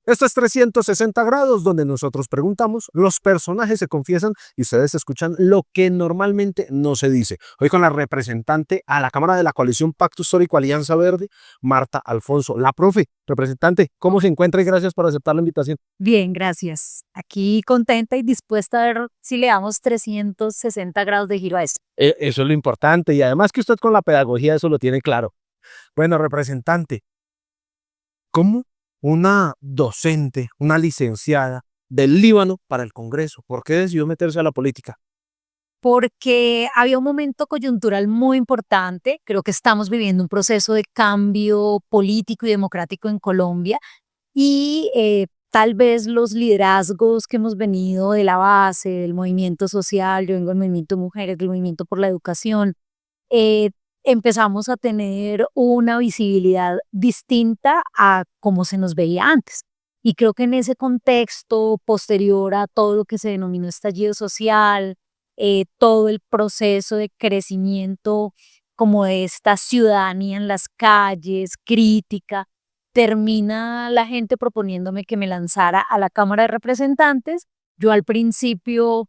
Esto es 360 grados, donde nosotros preguntamos, los personajes se confiesan y ustedes escuchan lo que normalmente no se dice. Hoy con la representante a la Cámara de la Coalición Pacto Histórico Alianza Verde, Marta Alfonso. La profe, representante, ¿cómo se encuentra? Y gracias por aceptar la invitación. Bien, gracias. Aquí contenta y dispuesta a ver si le damos 360 grados de giro a esto. Eso es lo importante y además que usted con la pedagogía eso lo tiene claro. Bueno, representante, ¿cómo una docente, una licenciada del Líbano para el Congreso? ¿Por qué decidió meterse a la política? Porque había un momento coyuntural muy importante. Creo que estamos viviendo un proceso de cambio político y democrático en Colombia y tal vez los liderazgos que hemos venido de la base, del movimiento social, yo vengo del movimiento de mujeres, del movimiento por la educación, eh, empezamos a tener una visibilidad distinta a como se nos veía antes. Y creo que en ese contexto posterior a todo lo que se denominó estallido social, todo el proceso de crecimiento como de esta ciudadanía en las calles, crítica, termina la gente proponiéndome que me lanzara a la Cámara de Representantes. Yo al principio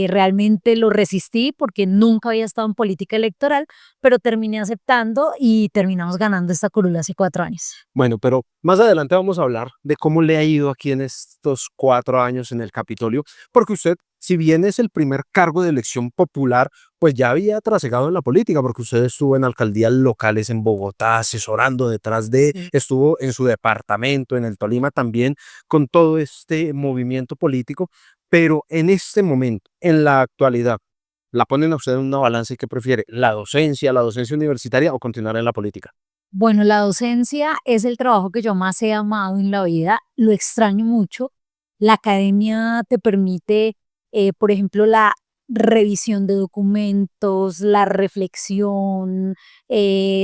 realmente lo resistí porque nunca había estado en política electoral, pero terminé aceptando y terminamos ganando esta curula hace 4 años. Bueno, pero más adelante vamos a hablar de cómo le ha ido aquí en estos 4 años en el Capitolio, porque usted, si bien es el primer cargo de elección popular, pues ya había trasegado en la política, porque usted estuvo en alcaldías locales en Bogotá, asesorando detrás de, Sí. estuvo en su departamento, en el Tolima también, con todo este movimiento político, pero en este momento, en la actualidad, la ponen a usted en una balanza y qué prefiere, la docencia universitaria o continuar en la política. Bueno, la docencia es el trabajo que yo más he amado en la vida, lo extraño mucho. La academia te permite, por ejemplo, la revisión de documentos, la reflexión,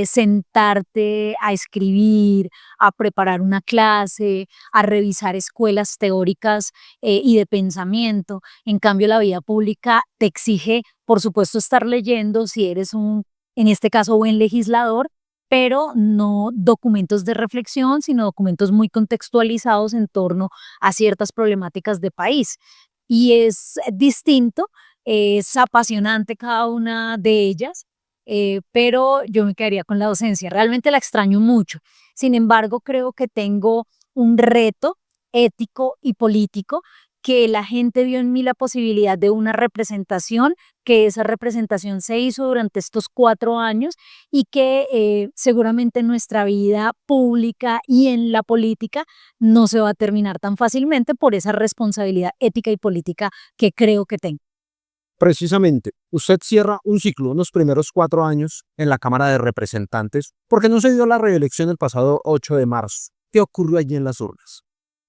sentarte a escribir, a preparar una clase, a revisar escuelas teóricas y de pensamiento. En cambio, la vida pública te exige, por supuesto, estar leyendo si eres un, en este caso, buen legislador, pero no documentos de reflexión, sino documentos muy contextualizados en torno a ciertas problemáticas de país. Y es distinto, es apasionante cada una de ellas, pero yo me quedaría con la docencia. Realmente la extraño mucho. Sin embargo, creo que tengo un reto ético y político, que la gente vio en mí la posibilidad de una representación, que esa representación se hizo durante estos 4 años y que seguramente en nuestra vida pública y en la política no se va a terminar tan fácilmente por esa responsabilidad ética y política que creo que tengo. Precisamente, usted cierra un ciclo, unos primeros 4 años en la Cámara de Representantes, porque no se dio la reelección el pasado 8 de marzo. ¿Qué ocurrió allí en las urnas?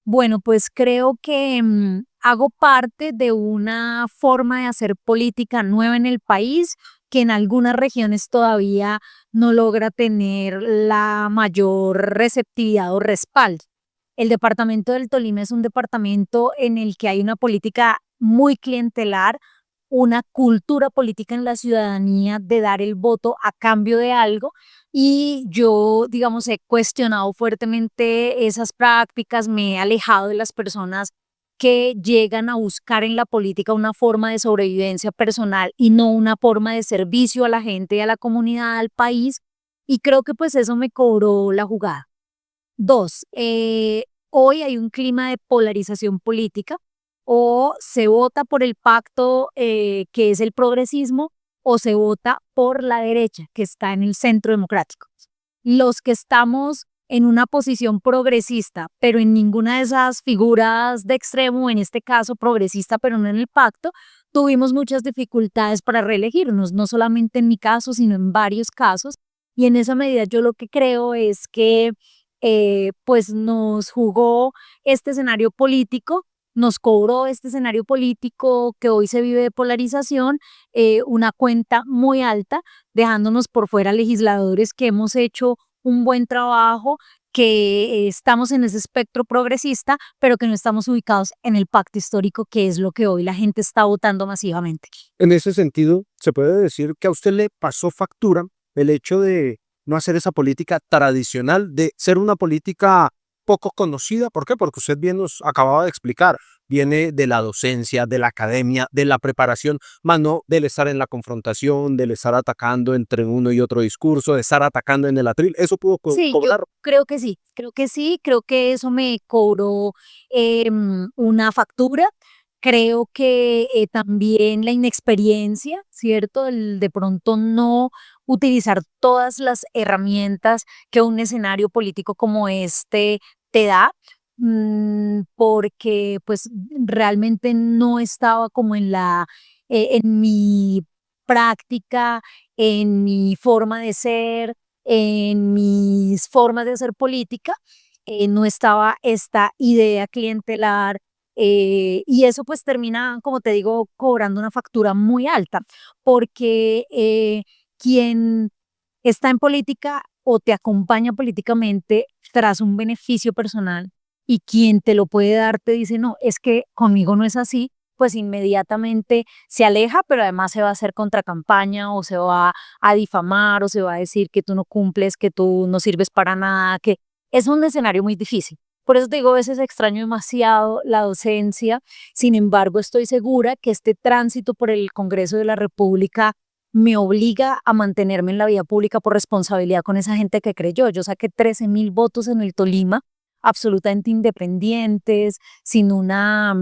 Bueno, pues creo que hago parte de una forma de hacer política nueva en el país que en algunas regiones todavía no logra tener la mayor receptividad o respaldo. El departamento del Tolima es un departamento en el que hay una política muy clientelar, una cultura política en la ciudadanía de dar el voto a cambio de algo, y yo, digamos, he cuestionado fuertemente esas prácticas, me he alejado de las personas que llegan a buscar en la política una forma de sobrevivencia personal y no una forma de servicio a la gente, a la comunidad, al país, y creo que pues eso me cobró la jugada. Dos, hoy hay un clima de polarización política: o se vota por el pacto que es el progresismo, o se vota por la derecha que está en el centro democrático. Los que estamos en una posición progresista, pero en ninguna de esas figuras de extremo, en este caso progresista, pero no en el pacto, tuvimos muchas dificultades para reelegirnos, no solamente en mi caso, sino en varios casos. Y en esa medida yo lo que creo es que pues nos jugó este escenario político, nos cobró este escenario político que hoy se vive de polarización, una cuenta muy alta, dejándonos por fuera legisladores que hemos hecho un buen trabajo, que estamos en ese espectro progresista, pero que no estamos ubicados en el pacto histórico, que es lo que hoy la gente está votando masivamente. En ese sentido, se puede decir que a usted le pasó factura el hecho de no hacer esa política tradicional, de ser una política poco conocida. ¿Por qué? Porque usted bien nos acababa de explicar, viene de la docencia, de la academia, de la preparación, más no del estar en la confrontación, del estar atacando entre uno y otro discurso, de estar atacando en el atril. Eso pudo Sí, yo cobrar. creo que sí, creo que eso me cobró una factura. Creo que también la inexperiencia, ¿cierto? El de pronto no utilizar todas las herramientas que un escenario político como este te da, porque pues realmente no estaba como en mi práctica, en mi forma de ser, en mis formas de hacer política, no estaba esta idea clientelar, y eso pues termina, como te digo, cobrando una factura muy alta, porque quien está en política o te acompaña políticamente tras un beneficio personal y quien te lo puede dar te dice, no, es que conmigo no es así, pues inmediatamente se aleja, pero además se va a hacer contracampaña o se va a difamar o se va a decir que tú no cumples, que tú no sirves para nada, que es un escenario muy difícil. Por eso te digo, a veces extraño demasiado la docencia. Sin embargo, estoy segura que este tránsito por el Congreso de la República me obliga a mantenerme en la vida pública por responsabilidad con esa gente que creyó. Yo saqué 13.000 votos en el Tolima, absolutamente independientes, sin una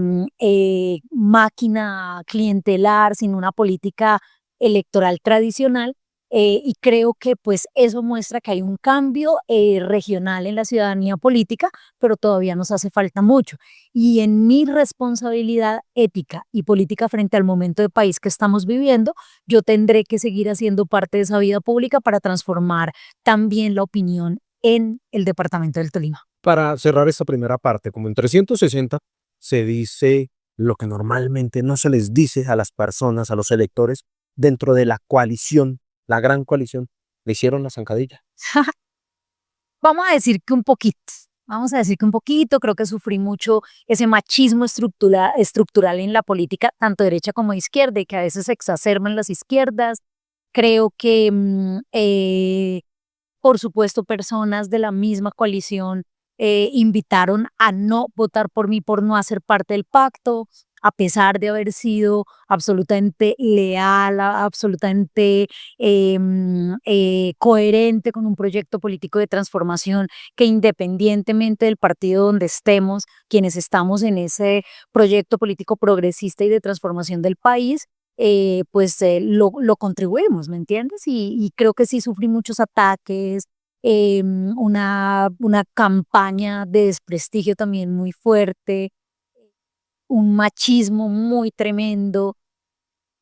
máquina clientelar, sin una política electoral tradicional. Y creo que pues eso muestra que hay un cambio regional en la ciudadanía política, pero todavía nos hace falta mucho. Y en mi responsabilidad ética y política frente al momento de país que estamos viviendo, yo tendré que seguir haciendo parte de esa vida pública para transformar también la opinión en el departamento del Tolima. Para cerrar esta primera parte, como en 360 se dice lo que normalmente no se les dice a las personas, a los electores, dentro de la coalición, la gran coalición, le hicieron la zancadilla. Vamos a decir que un poquito. Vamos a decir que un poquito, creo que sufrí mucho ese machismo estructural en la política, tanto derecha como izquierda, y que a veces se exacerban las izquierdas. Creo que, por supuesto, personas de la misma coalición invitaron a no votar por mí por no hacer parte del pacto, a pesar de haber sido absolutamente leal, absolutamente coherente con un proyecto político de transformación que, independientemente del partido donde estemos, quienes estamos en ese proyecto político progresista y de transformación del país, pues lo contribuimos, ¿me entiendes? Y creo que sí sufrí muchos ataques, una campaña de desprestigio también muy fuerte, un machismo muy tremendo,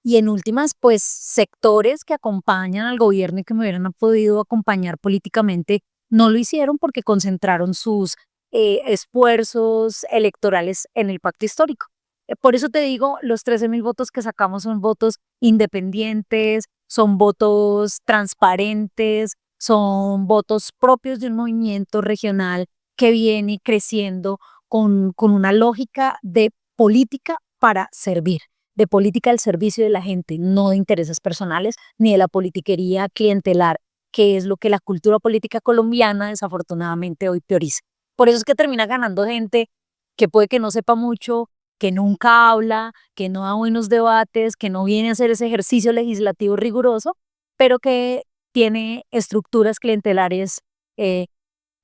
y en últimas, pues sectores que acompañan al gobierno y que me hubieran podido acompañar políticamente, no lo hicieron porque concentraron sus esfuerzos electorales en el pacto histórico. Por eso te digo, los 13.000 votos que sacamos son votos independientes, son votos transparentes, son votos propios de un movimiento regional que viene creciendo con una lógica de política para servir, de política al servicio de la gente, no de intereses personales ni de la politiquería clientelar, que es lo que la cultura política colombiana desafortunadamente hoy prioriza. Por eso es que termina ganando gente que puede que no sepa mucho, que nunca habla, que no da buenos debates, que no viene a hacer ese ejercicio legislativo riguroso, pero que tiene estructuras clientelares eh,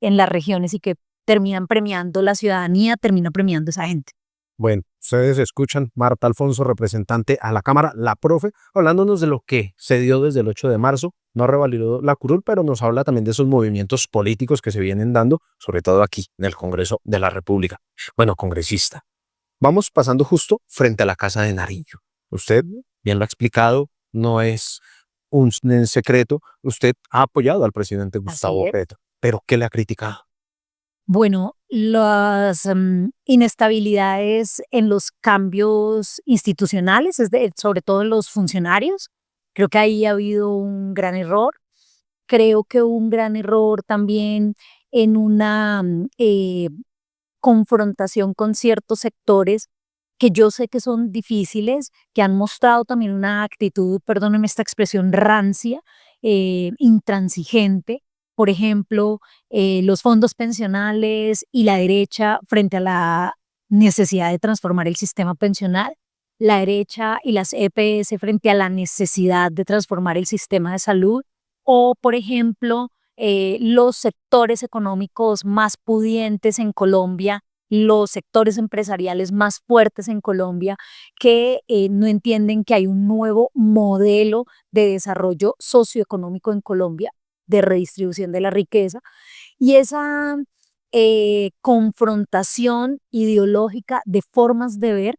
en las regiones y que terminan premiando la ciudadanía, termina premiando a esa gente. Bueno, ustedes escuchan Marta Alfonso, representante a la Cámara, la profe, hablándonos de lo que se dio desde el 8 de marzo. No revalidó la curul, pero nos habla también de esos movimientos políticos que se vienen dando, sobre todo aquí, en el Congreso de la República. Bueno, congresista, vamos pasando justo frente a la Casa de Nariño. Usted, bien lo ha explicado, no es un secreto. Usted ha apoyado al presidente Así Gustavo es. Petro, pero ¿qué le ha criticado? Bueno, las inestabilidades en los cambios institucionales, sobre todo en los funcionarios, creo que ahí ha habido un gran error. Creo que hubo un gran error también en una confrontación con ciertos sectores que yo sé que son difíciles, que han mostrado también una actitud, perdónenme esta expresión, rancia, intransigente, por ejemplo, los fondos pensionales y la derecha frente a la necesidad de transformar el sistema pensional, la derecha y las EPS frente a la necesidad de transformar el sistema de salud, o, por ejemplo, los sectores económicos más pudientes en Colombia, los sectores empresariales más fuertes en Colombia, que no entienden que hay un nuevo modelo de desarrollo socioeconómico en Colombia, de redistribución de la riqueza, y esa confrontación ideológica de formas de ver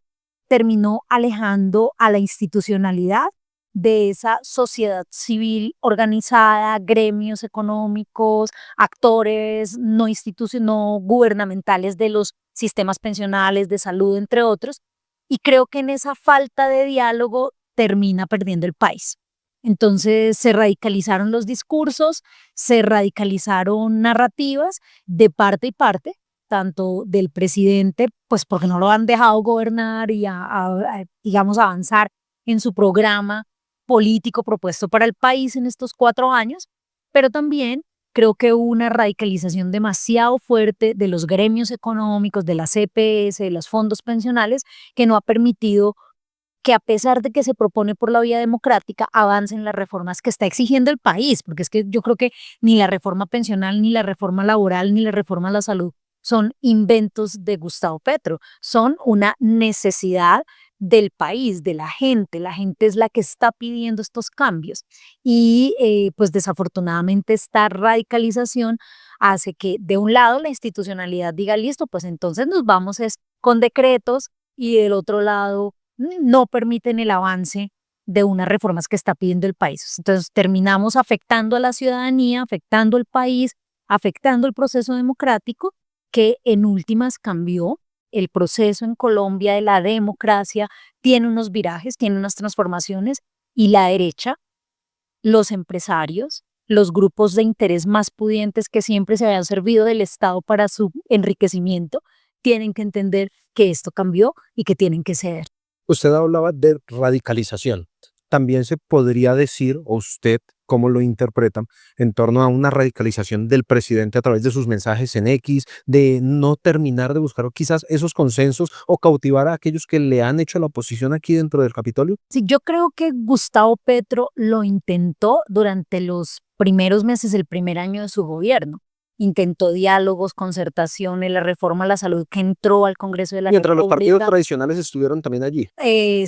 terminó alejando a la institucionalidad de esa sociedad civil organizada, gremios económicos, actores no gubernamentales de los sistemas pensionales, de salud, entre otros, y creo que en esa falta de diálogo termina perdiendo el país. Entonces se radicalizaron los discursos, se radicalizaron narrativas de parte y parte, tanto del presidente, pues porque no lo han dejado gobernar y digamos, avanzar en su programa político propuesto para el país en estos 4 años, pero también creo que hubo una radicalización demasiado fuerte de los gremios económicos, de las EPS, de los fondos pensionales, que no ha permitido que, a pesar de que se propone por la vía democrática, avancen las reformas que está exigiendo el país, porque es que yo creo que ni la reforma pensional, ni la reforma laboral, ni la reforma a la salud son inventos de Gustavo Petro, son una necesidad del país, de la gente. La gente es la que está pidiendo estos cambios y pues desafortunadamente esta radicalización hace que de un lado la institucionalidad diga listo, pues entonces nos vamos con decretos, y del otro lado no permiten el avance de unas reformas que está pidiendo el país. Entonces terminamos afectando a la ciudadanía, afectando al país, afectando el proceso democrático, que en últimas cambió el proceso en Colombia de la democracia, tiene unos virajes, tiene unas transformaciones, y la derecha, los empresarios, los grupos de interés más pudientes que siempre se habían servido del Estado para su enriquecimiento, tienen que entender que esto cambió y que tienen que ceder. Usted hablaba de radicalización. También se podría decir, o usted cómo lo interpreta, en torno a una radicalización del presidente a través de sus mensajes en X, de no terminar de buscar quizás esos consensos o cautivar a aquellos que le han hecho la oposición aquí dentro del Capitolio. Sí, yo creo que Gustavo Petro lo intentó durante los primeros meses del primer año de su gobierno. Intentó diálogos, concertaciones, la reforma a la salud que entró al Congreso de la Mientras los partidos República. tradicionales estuvieron también allí.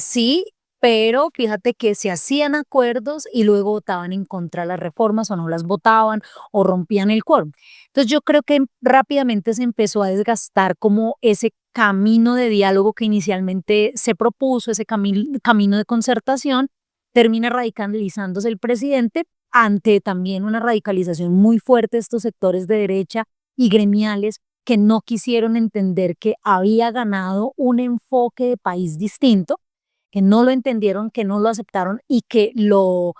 Sí, pero fíjate que se hacían acuerdos y luego votaban en contra de las reformas, o no las votaban, o rompían el quórum. Entonces yo creo que rápidamente se empezó a desgastar como ese camino de diálogo que inicialmente se propuso, ese camino de concertación. Termina radicalizándose el presidente ante también una radicalización muy fuerte de estos sectores de derecha y gremiales, que no quisieron entender que había ganado un enfoque de país distinto, que no lo entendieron, que no lo aceptaron y que lo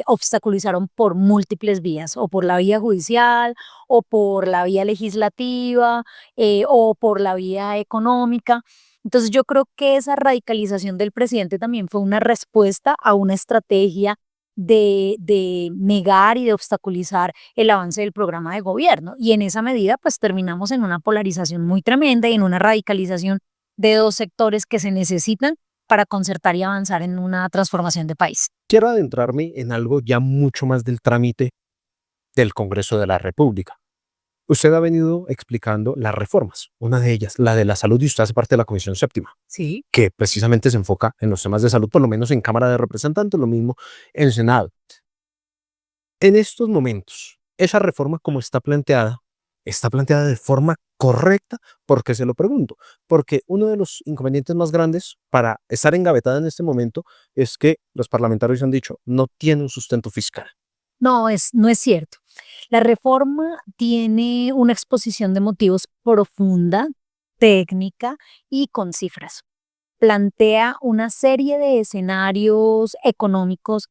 obstaculizaron por múltiples vías, o por la vía judicial, o por la vía legislativa, o por la vía económica. Entonces yo creo que esa radicalización del presidente también fue una respuesta a una estrategia de negar y de obstaculizar el avance del programa de gobierno. Y en esa medida, pues terminamos en una polarización muy tremenda y en una radicalización de dos sectores que se necesitan para concertar y avanzar en una transformación de país. Quiero adentrarme en algo ya mucho más del trámite del Congreso de la República. Usted ha venido explicando las reformas, una de ellas, la de la salud, y usted hace parte de la Comisión Séptima, Sí. que precisamente se enfoca en los temas de salud, por lo menos en Cámara de Representantes, lo mismo en Senado. En estos momentos, esa reforma como está planteada de forma correcta. ¿Por qué se lo pregunto? Porque uno de los inconvenientes más grandes para estar engavetada en este momento es que los parlamentarios han dicho, no tiene un sustento fiscal. No es cierto. La reforma tiene una exposición de motivos profunda, técnica y con cifras. Plantea una serie de escenarios económicos,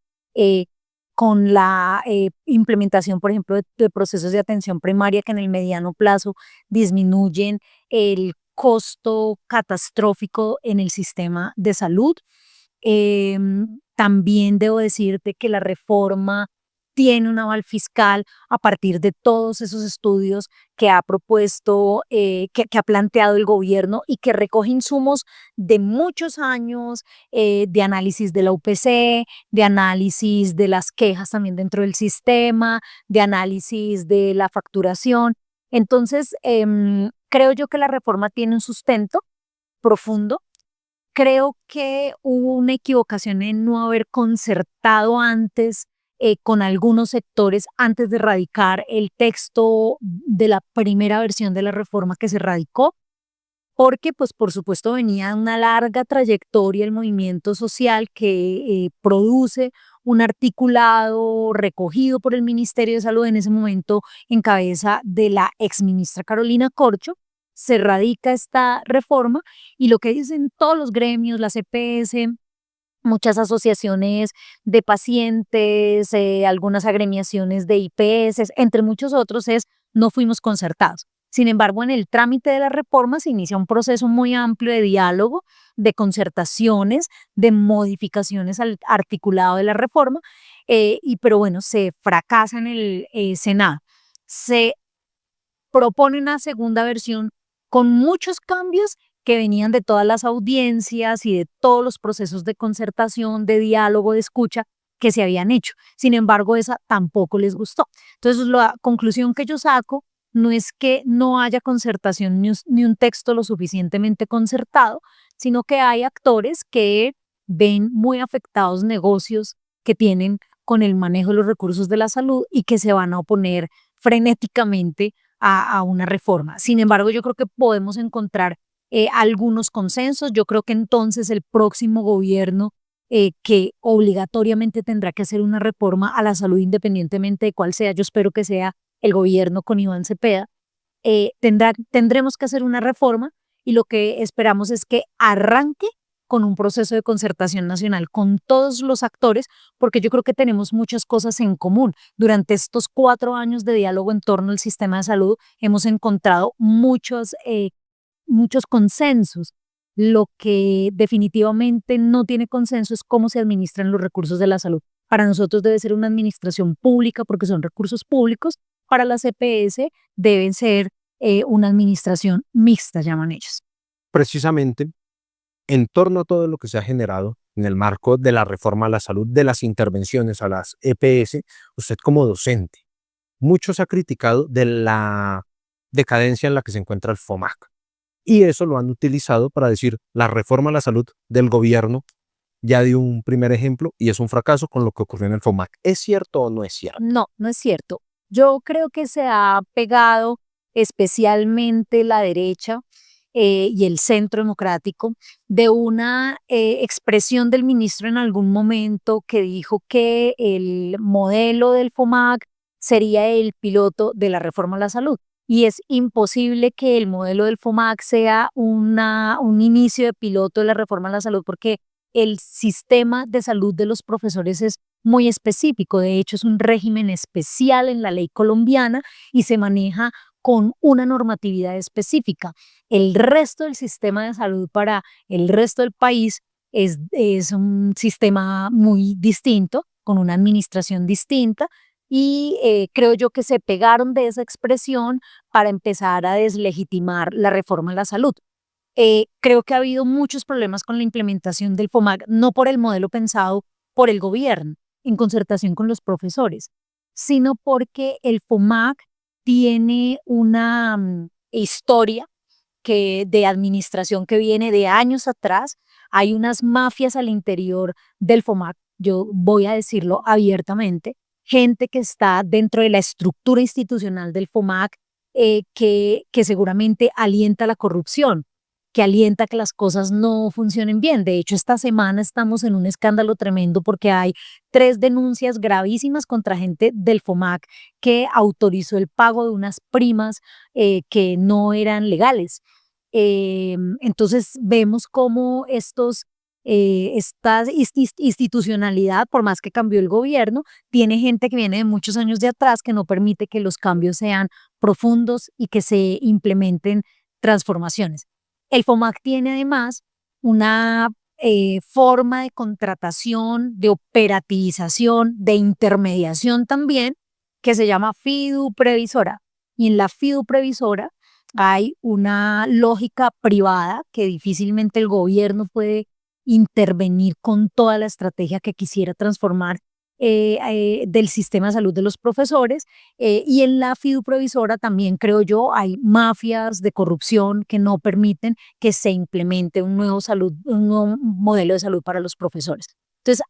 con la implementación, por ejemplo, de procesos de atención primaria que en el mediano plazo disminuyen el costo catastrófico en el sistema de salud. También debo decirte que la reforma tiene un aval fiscal a partir de todos esos estudios que ha propuesto, que ha planteado el gobierno y que recoge insumos de muchos años, de análisis de la UPC, de análisis de las quejas también dentro del sistema, de análisis de la facturación. Entonces, creo yo que la reforma tiene un sustento profundo. Creo que hubo una equivocación en no haber concertado antes con algunos sectores antes de radicar el texto de la primera versión de la reforma que se radicó, porque pues por supuesto venía una larga trayectoria el movimiento social que produce un articulado recogido por el Ministerio de Salud en ese momento en cabeza de la exministra Carolina Corcho. Se radica esta reforma y lo que dicen todos los gremios, la CPS, muchas asociaciones de pacientes, algunas agremiaciones de IPS, entre muchos otros, es no fuimos concertados. Sin embargo, en el trámite de la reforma se inicia un proceso muy amplio de diálogo, de concertaciones, de modificaciones al articulado de la reforma, pero bueno, se fracasa en el Senado. Se propone una segunda versión con muchos cambios que venían de todas las audiencias y de todos los procesos de concertación, de diálogo, de escucha que se habían hecho. Sin embargo, esa tampoco les gustó. Entonces, la conclusión que yo saco no es que no haya concertación ni un texto lo suficientemente concertado, sino que hay actores que ven muy afectados negocios que tienen con el manejo de los recursos de la salud y que se van a oponer frenéticamente a una reforma. Sin embargo, yo creo que podemos encontrar algunos consensos. Yo creo que entonces el próximo gobierno que obligatoriamente tendrá que hacer una reforma a la salud independientemente de cuál sea, yo espero que sea el gobierno con Iván Cepeda, tendremos que hacer una reforma y lo que esperamos es que arranque con un proceso de concertación nacional con todos los actores, porque yo creo que tenemos muchas cosas en común. Durante estos 4 años de diálogo en torno al sistema de salud hemos encontrado muchos consensos. Lo que definitivamente no tiene consenso es cómo se administran los recursos de la salud. Para nosotros debe ser una administración pública porque son recursos públicos. Para la CPS deben ser una administración mixta, llaman ellos. Precisamente, en torno a todo lo que se ha generado en el marco de la reforma a la salud, de las intervenciones a las EPS, usted como docente, mucho se ha criticado de la decadencia en la que se encuentra el FOMAC. Y eso lo han utilizado para decir la reforma a la salud del gobierno ya dio un primer ejemplo y es un fracaso con lo que ocurrió en el FOMAC. ¿Es cierto o no es cierto? No, no es cierto. Yo creo que se ha pegado especialmente la derecha y el centro democrático de una expresión del ministro en algún momento que dijo que el modelo del FOMAC sería el piloto de la reforma a la salud. Y es imposible que el modelo del FOMAC sea un inicio de piloto de la reforma a la salud porque el sistema de salud de los profesores es muy específico. De hecho, es un régimen especial en la ley colombiana y se maneja con una normatividad específica. El resto del sistema de salud para el resto del país es un sistema muy distinto, con una administración distinta, y creo yo que se pegaron de esa expresión para empezar a deslegitimar la reforma a la salud. Creo que ha habido muchos problemas con la implementación del FOMAC, no por el modelo pensado por el gobierno en concertación con los profesores, sino porque el FOMAC tiene una historia de administración que viene de años atrás. Hay unas mafias al interior del FOMAC, yo voy a decirlo abiertamente, gente que está dentro de la estructura institucional del FOMAC que seguramente alienta la corrupción, que alienta que las cosas no funcionen bien. De hecho, esta semana estamos en un escándalo tremendo porque hay 3 denuncias gravísimas contra gente del FOMAC que autorizó el pago de unas primas que no eran legales. Entonces vemos cómo esta institucionalidad, por más que cambió el gobierno, tiene gente que viene de muchos años de atrás que no permite que los cambios sean profundos y que se implementen transformaciones. El FOMAC tiene además una forma de contratación, de operativización, de intermediación también, que se llama fiduprevisora. Y en la fiduprevisora hay una lógica privada que difícilmente el gobierno puede intervenir con toda la estrategia que quisiera transformar del sistema de salud de los profesores. Y en la fiduprevisora también, creo yo, hay mafias de corrupción que no permiten que se implemente un nuevo modelo de salud para los profesores. Entonces,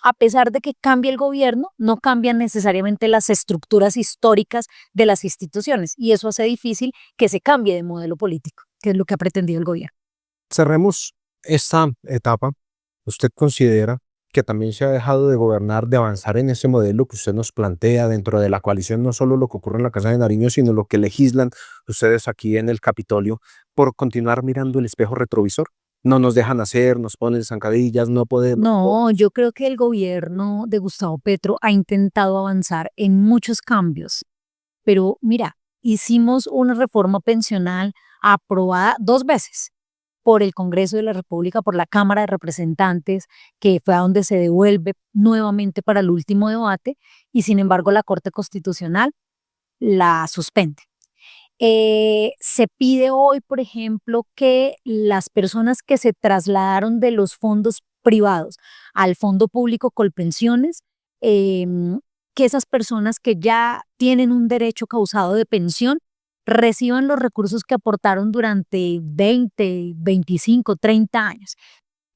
a pesar de que cambie el gobierno, no cambian necesariamente las estructuras históricas de las instituciones, y eso hace difícil que se cambie de modelo político, que es lo que ha pretendido el gobierno. Cerremos esta etapa. ¿Usted considera que también se ha dejado de gobernar, de avanzar en ese modelo que usted nos plantea dentro de la coalición, no solo lo que ocurre en la Casa de Nariño, sino lo que legislan ustedes aquí en el Capitolio, por continuar mirando el espejo retrovisor? No nos dejan hacer, nos ponen zancadillas, no podemos. No, yo creo que el gobierno de Gustavo Petro ha intentado avanzar en muchos cambios, pero mira, hicimos una reforma pensional aprobada 2 veces por el Congreso de la República, por la Cámara de Representantes, que fue a donde se devuelve nuevamente para el último debate, y sin embargo la Corte Constitucional la suspende. Se pide hoy, por ejemplo, que las personas que se trasladaron de los fondos privados al fondo público Colpensiones, que esas personas que ya tienen un derecho causado de pensión reciban los recursos que aportaron durante 20, 25, 30 años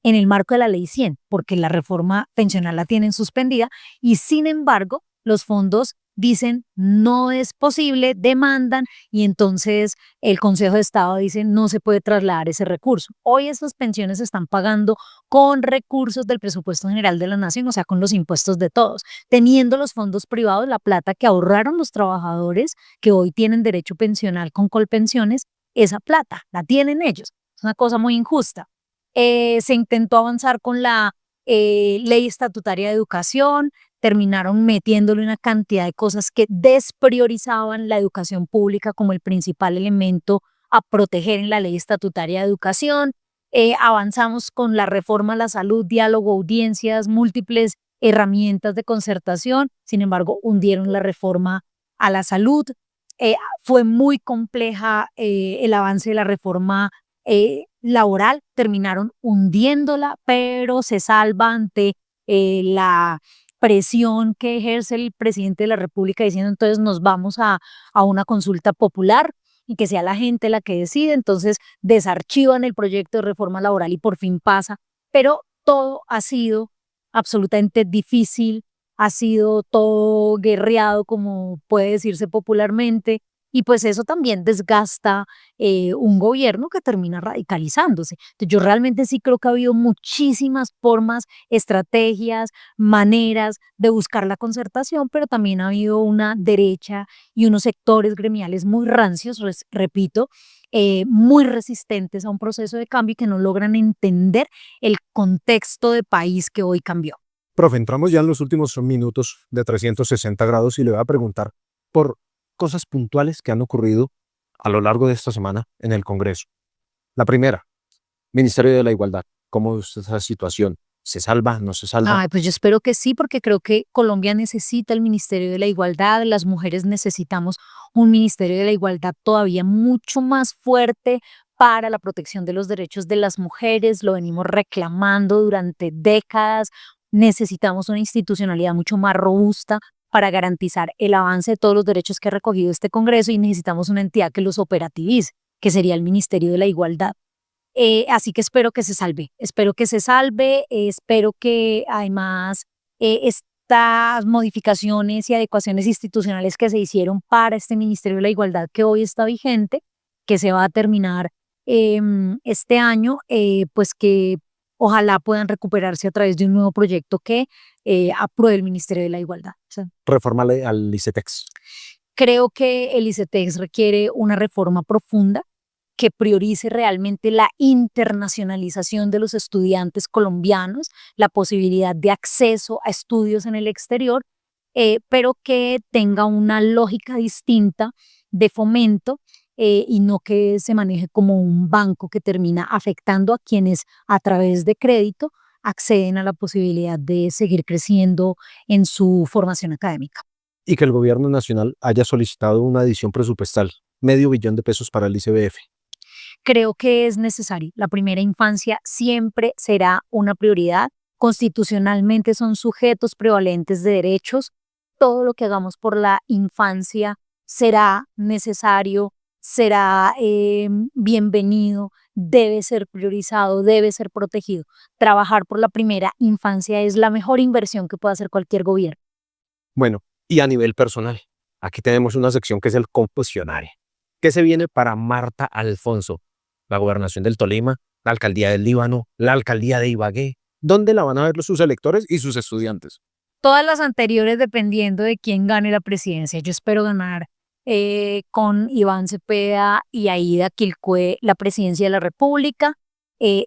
en el marco de la Ley 100, porque la reforma pensional la tienen suspendida, y sin embargo los fondos dicen no es posible, demandan, y entonces el Consejo de Estado dice no se puede trasladar ese recurso. Hoy esas pensiones se están pagando con recursos del presupuesto general de la nación, o sea, con los impuestos de todos, teniendo los fondos privados la plata que ahorraron los trabajadores que hoy tienen derecho pensional con Colpensiones, esa plata la tienen ellos. Es una cosa muy injusta. Se intentó avanzar con la ley estatutaria de educación, terminaron metiéndole una cantidad de cosas que despriorizaban la educación pública como el principal elemento a proteger en la ley estatutaria de educación. Avanzamos con la reforma a la salud, diálogo, audiencias, múltiples herramientas de concertación, sin embargo, hundieron la reforma a la salud. Fue muy compleja el avance de la reforma laboral, terminaron hundiéndola, pero se salva ante la presión que ejerce el presidente de la República diciendo entonces nos vamos a una consulta popular y que sea la gente la que decide. Entonces desarchivan el proyecto de reforma laboral y por fin pasa, pero todo ha sido absolutamente difícil, ha sido todo guerreado, como puede decirse popularmente, y pues eso también desgasta un gobierno que termina radicalizándose. Entonces, yo realmente sí creo que ha habido muchísimas formas, estrategias, maneras de buscar la concertación, pero también ha habido una derecha y unos sectores gremiales muy rancios, repito, muy resistentes a un proceso de cambio y que no logran entender el contexto de país que hoy cambió. Profe, entramos ya en los últimos minutos de 360 grados y le voy a preguntar por cosas puntuales que han ocurrido a lo largo de esta semana en el Congreso. La primera, Ministerio de la Igualdad. ¿Cómo es esa situación? ¿Se salva? ¿No se salva? Ay, pues yo espero que sí, porque creo que Colombia necesita el Ministerio de la Igualdad, las mujeres necesitamos un Ministerio de la Igualdad todavía mucho más fuerte para la protección de los derechos de las mujeres, lo venimos reclamando durante décadas, necesitamos una institucionalidad mucho más robusta para garantizar el avance de todos los derechos que ha recogido este Congreso, y necesitamos una entidad que los operativice, que sería el Ministerio de la Igualdad. Así que espero que se salve, espero que además estas modificaciones y adecuaciones institucionales que se hicieron para este Ministerio de la Igualdad que hoy está vigente, que se va a terminar este año, pues que ojalá puedan recuperarse a través de un nuevo proyecto que apruebe el Ministerio de la Igualdad. O sea, Reforma al ICETEX. creo que el ICETEX requiere una reforma profunda que priorice realmente la internacionalización de los estudiantes colombianos, la posibilidad de acceso a estudios en el exterior, pero que tenga una lógica distinta de fomento y no que se maneje como un banco que termina afectando a quienes a través de crédito acceden a la posibilidad de seguir creciendo en su formación académica. Y que el gobierno nacional haya solicitado una adición presupuestal, $500 millones para el ICBF. Creo que es necesario. La primera infancia siempre será una prioridad. Constitucionalmente son sujetos prevalentes de derechos. Todo lo que hagamos por la infancia será necesario, será bienvenido, debe ser priorizado, debe ser protegido. Trabajar por la primera infancia es la mejor inversión que puede hacer cualquier gobierno. Bueno, y a nivel personal, aquí tenemos una sección que es el confesionario. ¿Qué se viene para Marta Alfonso? La gobernación del Tolima, la alcaldía del Líbano, la alcaldía de Ibagué. ¿Dónde la van a ver sus electores y sus estudiantes? Todas las anteriores dependiendo de quién gane la presidencia. Yo espero ganar con Iván Cepeda y Aida Quilcue la presidencia de la República.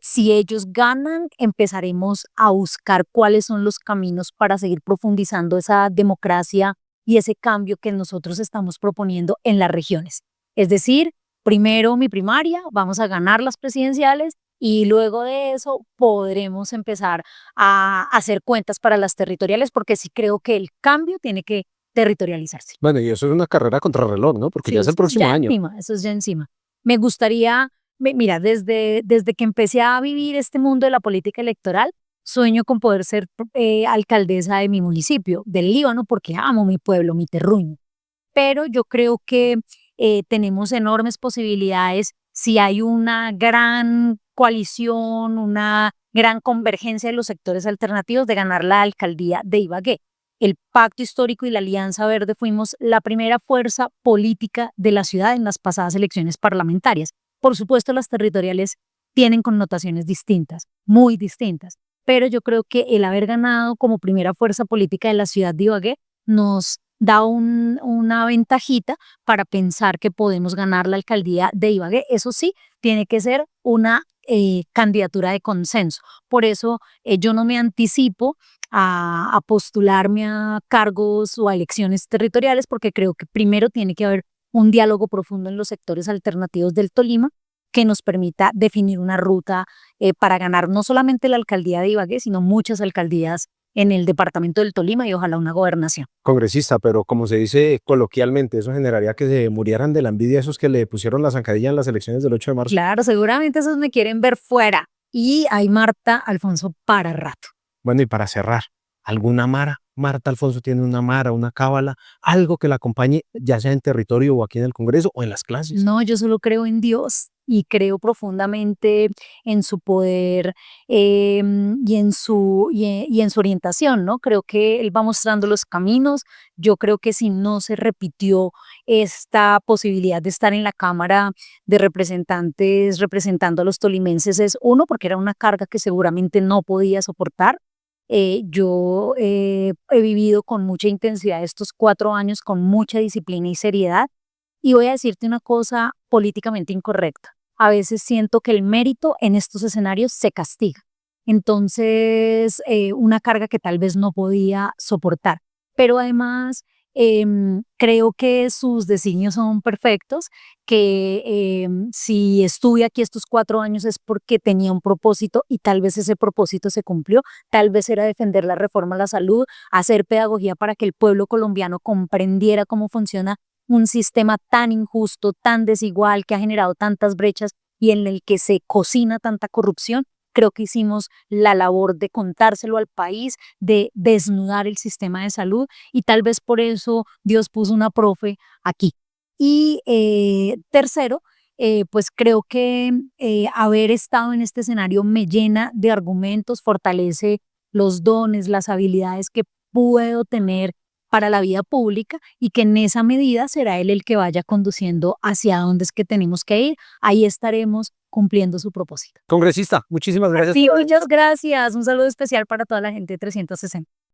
Si ellos ganan, empezaremos a buscar cuáles son los caminos para seguir profundizando esa democracia y ese cambio que nosotros estamos proponiendo en las regiones. Es decir, primero mi primaria, vamos a ganar las presidenciales y luego de eso podremos empezar a hacer cuentas para las territoriales, porque sí creo que el cambio tiene que territorializarse. Bueno, y eso es una carrera contra reloj, ¿no? Porque Sí, ya es el eso es próximo ya año. encima, eso es ya encima. Me gustaría, mira, desde que empecé a vivir este mundo de la política electoral, sueño con poder ser alcaldesa de mi municipio, del Líbano, porque amo mi pueblo, mi terruño. Pero yo creo que tenemos enormes posibilidades si hay una gran coalición, una gran convergencia de los sectores alternativos de ganar la alcaldía de Ibagué. El Pacto Histórico y la Alianza Verde fuimos la primera fuerza política de la ciudad en las pasadas elecciones parlamentarias. Por supuesto, las territoriales tienen connotaciones distintas, muy distintas, pero yo creo que el haber ganado como primera fuerza política de la ciudad de Ibagué nos da una ventajita para pensar que podemos ganar la alcaldía de Ibagué. Eso sí, tiene que ser una candidatura de consenso. Por eso yo no me anticipo a postularme a cargos o a elecciones territoriales, porque creo que primero tiene que haber un diálogo profundo en los sectores alternativos del Tolima que nos permita definir una ruta para ganar no solamente la alcaldía de Ibagué, sino muchas alcaldías en el departamento del Tolima y ojalá una gobernación. Congresista, pero como se dice coloquialmente, eso generaría que se murieran de la envidia esos que le pusieron la zancadilla en las elecciones del 8 de marzo. Claro, seguramente esos me quieren ver fuera. Y hay Marta Alfonso para rato. Bueno, y para cerrar, ¿alguna mara? Marta Alfonso tiene una mara, una cábala, algo que la acompañe, ya sea en territorio o aquí en el Congreso o en las clases. No, yo solo creo en Dios y creo profundamente en su poder y en su orientación, ¿no? Creo que Él va mostrando los caminos. Yo creo que si no se repitió esta posibilidad de estar en la Cámara de Representantes representando a los tolimenses es uno, porque era una carga que seguramente no podía soportar. Yo he vivido con mucha intensidad estos 4 años, con mucha disciplina y seriedad. Y voy a decirte una cosa políticamente incorrecta. A veces siento que el mérito en estos escenarios se castiga. Entonces, una carga que tal vez no podía soportar. Pero además, creo que sus designios son perfectos, que si estuve aquí estos 4 años es porque tenía un propósito y tal vez ese propósito se cumplió. Tal vez era defender la reforma a la salud, hacer pedagogía para que el pueblo colombiano comprendiera cómo funciona un sistema tan injusto, tan desigual, que ha generado tantas brechas y en el que se cocina tanta corrupción. Creo que hicimos la labor de contárselo al país, de desnudar el sistema de salud y tal vez por eso Dios puso una profe aquí. Y tercero, pues creo que haber estado en este escenario me llena de argumentos, fortalece los dones, las habilidades que puedo tener para la vida pública y que en esa medida será él el que vaya conduciendo hacia dónde es que tenemos que ir. Ahí estaremos cumpliendo su propósito. Congresista, muchísimas gracias. Sí, muchas gracias. Un saludo especial para toda la gente de 360.